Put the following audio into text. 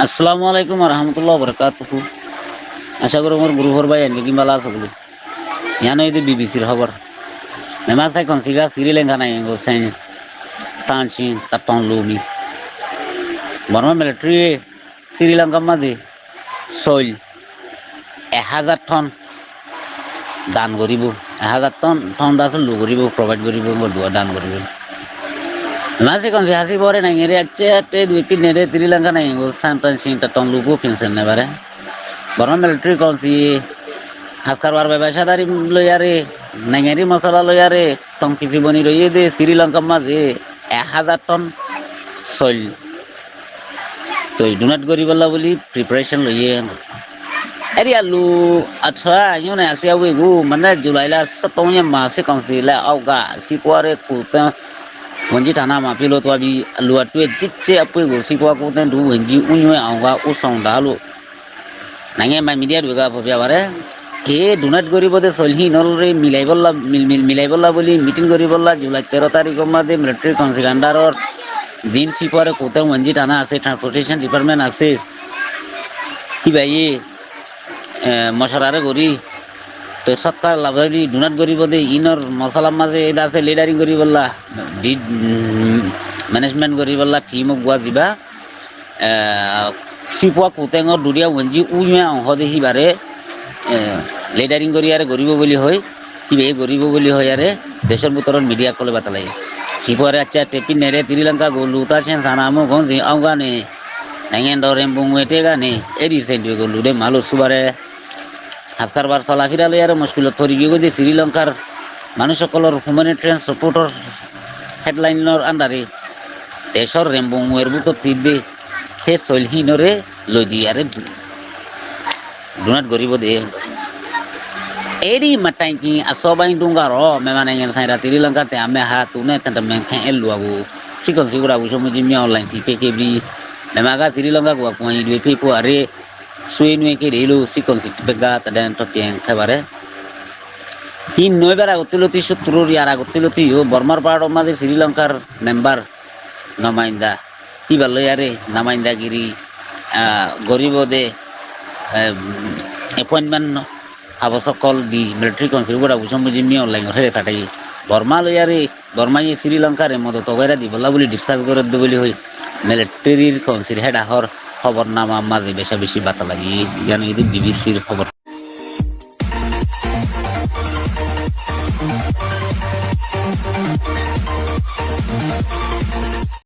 আসসালামু আলাইকুম রহমতুল্লাহ বরকাতুহু। আশা করি আমার গ্রুপর ভাই এনকি বালা আছে বলে ইয়ানো এই বিবিসির খবর মেমা তাই কনসিগা শ্রীলঙ্কা নাই গোসাইন টানছি তার টন লুমি বর্মা মিলিটারি শ্রীলঙ্কার মাঝে শৈল 1000 টন দান করিব 1000 টন টন দাস লু করিব প্রোভাইড করিব দান করিব masih konsihasi bore nang iri aceh te duit nere Sri Lanka nang urusan transing tatong lugu pensiun ne bare baru military konsi haskar war bebasa dari loyare nang iri masalah loyare tong kisi boni roye de Sri Lanka maze 1000 ton soil to donate gori bolla boli preparation loye eri alu acha yune asia we gu mana July la 17 masih konsi la auga sipore kuta Wanji tanah ma pilot wabi luar tuh jicce apa itu si kuah kuah tu wanji unyu angga usang dalu. Nangge mai media juga apa biar bare? Donat gori bode solhi nolre milai bola boli meeting gori bola July 13 tarik komade military council under or din si kuah kuah wanji tanah ase transportation department ase. Tiba ye masyarakat gori তো সরকার লাভারি donut করিব দে ইনর মশলা মাঝে এটা আছে লিডারিং করিব বললা management করিব বললা team গুয়া দিবা সিপুয়া কুতেঙর দুরিয়া ওঞ্জি উইমা অংশ দেখি বারে লিডারিং করি আরে গরিব বলি হয় কিবে গরিব বলি হয় আরে দেশের ভিতরের মিডিয়া কলে বাতালাই সিপুয়ারে আচ্ছা টেপি নেরে শ্রীলঙ্কা গোলুতা ছেন সানামু গন্ধি আওগানে নাঙ্গেন দরেম বুংওয়েটে গানে এরি সেন্টে গোলুদে মালু সুবারে হাতকার বার চলাফিরা লৈ আৰু মুশকিলত পৰি গৈ শ্ৰীলংকাৰ মানুহসকলৰ হিউমেনিটেৰিয়ান সাপোৰ্টৰ হেডলাইনৰ আণ্ডাৰে দেশৰ ৰেম্বুৱেৰ বুটত তিদে সেই চলহিনৰে লৈ দি আৰু ডোনাট কৰিব দে এৰি মাটাই কি আছবাই ডুংগাৰ মেমানে সাইৰা শ্ৰীলংকাতে আমি হাতুনে তেন্তে মেখে এলুৱাগো সিকন সিগুৰা বুঝমুজি মি অনলাইন সি পেকেবি মেমাগা শ্ৰীলংকা গোৱা কোই দুই পেপো আৰে suy nuôi cái đấy lu si còn si pega tadan to piang khabare hin noi bara gotuloti sutrur yara gotuloti yo Burmar part of mother Sri Lankar member namainda ki balo yare namainda giri goribo de appointment আবশ্যকল the military council গোটা বুঝমুজি me online হেরে কাটাই বর্মা লয়ারে বর্মা শ্রীলঙ্কার মদত তগেরা দিবলা বলি discuss করে দে বলি হই মিলিটারির কাউন্সিল হেড আহর খবরনামা মাঝে বেশা বেশি বাতা লাগি জানো এই বিবিসির খবর